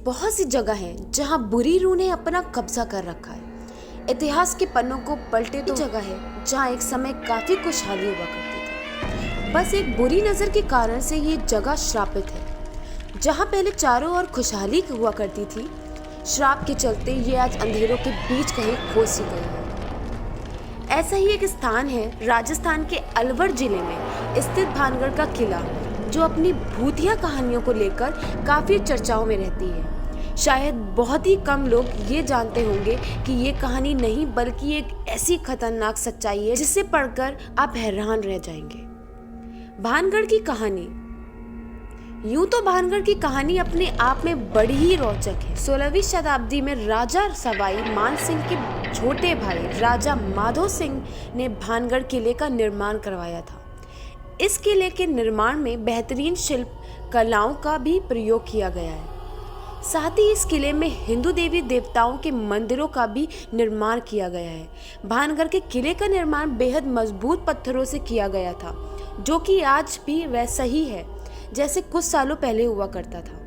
बहुत सी जगह है जहां बुरी रूह ने अपना कब्जा कर रखा है। इतिहास के पन्नों को पलटे तो जगह है जहां एक समय काफी खुशहाली हुआ करती थी। बस एक बुरी नजर के कारण से ये जगह श्रापित है। जहां पहले चारों ओर खुशहाली हुआ करती थी, श्राप के चलते ये आज अंधेरों के बीच कहीं खो सी गई है। ऐसा ही एक स्थान है राजस्थान के अलवर जिले में स्थित भानगढ़ का किला, जो अपनी भूतिया कहानियों को लेकर काफी चर्चाओं में रहती है। शायद बहुत ही कम लोग ये जानते होंगे कि ये कहानी नहीं बल्कि एक ऐसी खतरनाक सच्चाई है जिसे पढ़कर आप हैरान रह जाएंगे। भानगढ़ की कहानी। यूं तो भानगढ़ की कहानी अपने आप में बड़ी ही रोचक है। 16वीं शताब्दी में राजा सवाई मान सिंह के छोटे भाई राजा माधो सिंह ने भानगढ़ किले का निर्माण करवाया था। इस किले के निर्माण में बेहतरीन शिल्प कलाओं का भी प्रयोग किया गया है। साथ ही इस किले में हिंदू देवी देवताओं के मंदिरों का भी निर्माण किया गया है। भानगढ़ के किले का निर्माण बेहद मजबूत पत्थरों से किया गया था, जो कि आज भी वैसा ही है जैसे कुछ सालों पहले हुआ करता था।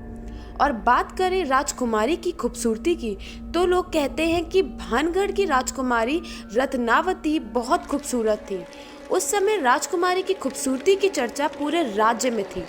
और बात करें राजकुमारी की खूबसूरती की, तो लोग कहते हैं कि भानगढ़ की राजकुमारी रत्नावती बहुत खूबसूरत थी। उस समय राजकुमारी की खूबसूरती की चर्चा पूरे राज्य में थी।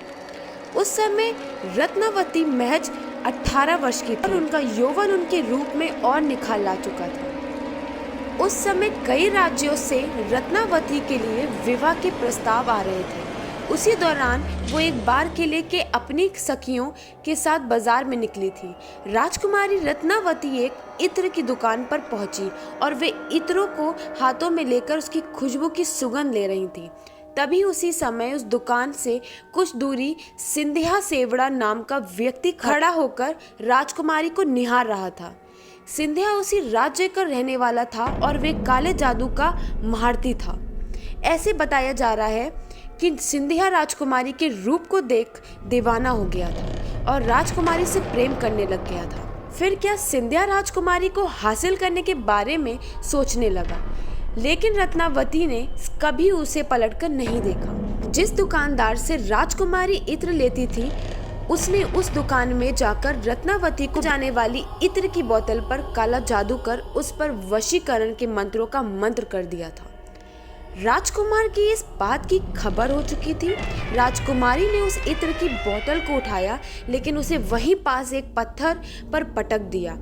उस समय रत्नावती महज 18 वर्ष की थी और उनका यौवन उनके रूप में और निखार ला चुका था। उस समय कई राज्यों से रत्नावती के लिए विवाह के प्रस्ताव आ रहे थे। उसी दौरान वो एक बार किले के अपनी सखियों के साथ बाजार में निकली थी। राजकुमारी रत्नावती एक इत्र की दुकान पर पहुंची और वे इत्रों को हाथों में लेकर उसकी खुशबू की सुगंध ले रही थी। तभी उसी समय उस दुकान से कुछ दूरी सिंधिया सेवड़ा नाम का व्यक्ति खड़ा होकर राजकुमारी को निहार रहा था। सिंधिया उसी राज्य का रहने वाला था और वे काले जादू का महारथी था। ऐसे बताया जा रहा है कि सिंधिया राजकुमारी के रूप को देख दीवाना हो गया था और राजकुमारी से प्रेम करने लग गया था। फिर क्या सिंधिया राजकुमारी को हासिल करने के बारे में सोचने लगा, लेकिन रत्नावती ने कभी उसे पलटकर नहीं देखा। जिस दुकानदार से राजकुमारी इत्र लेती थी, उसने उस दुकान में जाकर रत्नावती को जाने वाली इत्र की बोतल पर काला जादू कर उस पर वशीकरण के मंत्रों का मंत्र कर दिया था। राजकुमार की इस बात की खबर हो चुकी थी। राजकुमारी ने उस इत्र की बोतल को उठाया, लेकिन उसे वहीं पास एक पत्थर पर पटक दिया।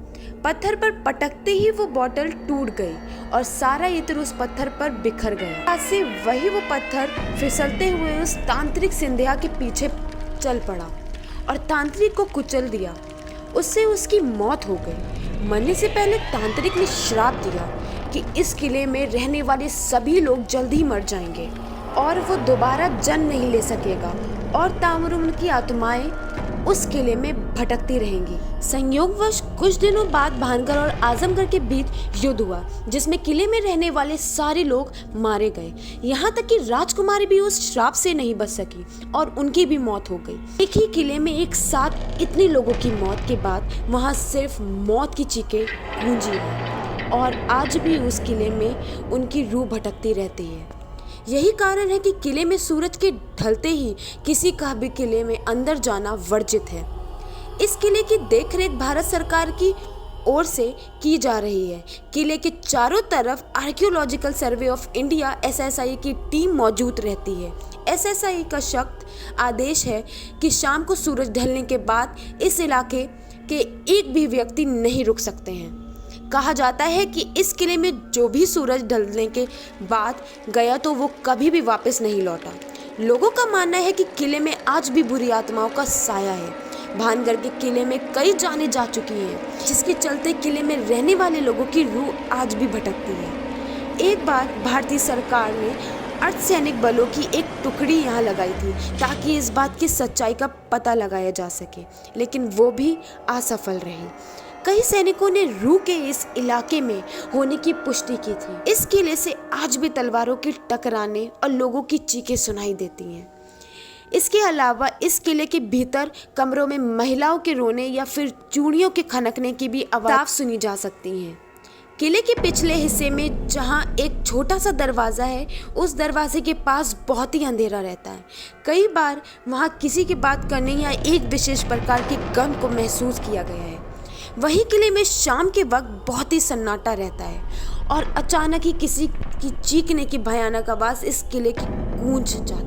पत्थर पर पटकते ही वो बोतल टूट गई और सारा इत्र उस पत्थर पर बिखर गया। पास से वही वो पत्थर फिसलते हुए उस तांत्रिक सिंधिया के पीछे चल पड़ा और तांत्रिक को कुचल दिया। उससे उसकी मौत हो गई। मरने से पहले तांत्रिक ने श्राप दिया कि इस किले में रहने वाले सभी लोग जल्द ही मर जाएंगे और वो दोबारा जन्म नहीं ले सकेगा और तामरुम की आत्माएं उस किले में भटकती रहेंगी। संयोगवश कुछ दिनों बाद भानगढ़ और आजमगढ़ के बीच युद्ध हुआ, जिसमें किले में रहने वाले सारे लोग मारे गए। यहाँ तक कि राजकुमारी भी उस श्राप से नहीं बच सकी और उनकी भी मौत हो गई। एक ही किले में एक साथ इतने लोगों की मौत के बाद वहाँ सिर्फ मौत की चीखें गूंजी हैं और आज भी उस किले में उनकी रूह भटकती रहती है। यही कारण है कि किले में सूरज के ढलते ही किसी का भी किले में अंदर जाना वर्जित है। इस किले की देखरेख भारत सरकार की ओर से की जा रही है। किले के चारों तरफ archaeological survey of India (SSI) की टीम मौजूद रहती है। SSI का सख्त आदेश है कि शाम को सूरज ढलने के बाद इस इलाके के एक भी व्यक्ति नहीं रुक सकते हैं। कहा जाता है कि इस किले में जो भी सूरज ढलने के बाद गया तो वो कभी भी वापस नहीं लौटा। लोगों का मानना है कि किले में आज भी बुरी आत्माओं का साया है। भानगढ़ के किले में कई जानें जा चुकी हैं, जिसके चलते किले में रहने वाले लोगों की रूह आज भी भटकती है। एक बार भारतीय सरकार ने अर्धसैनिक बलों की एक टुकड़ी यहाँ लगाई थी ताकि इस बात की सच्चाई का पता लगाया जा सके, लेकिन वो भी असफल रही। कई सैनिकों ने रूह के इस इलाके में होने की पुष्टि की थी। इस किले से आज भी तलवारों के टकराने और लोगों की चीखें सुनाई देती हैं। इसके अलावा इस किले के भीतर कमरों में महिलाओं के रोने या फिर चूड़ियों के खनकने की भी आवाज़ सुनी जा सकती हैं। किले के पिछले हिस्से में जहाँ एक छोटा सा दरवाज़ा है, उस दरवाजे के पास बहुत ही अंधेरा रहता है। कई बार वहाँ किसी की बात करने या एक विशेष प्रकार के गम को महसूस किया गया है। वहीं किले में शाम के वक्त बहुत ही सन्नाटा रहता है और अचानक ही किसी की चीखने की भयानक आवाज़ इस किले की गूंज जाती है।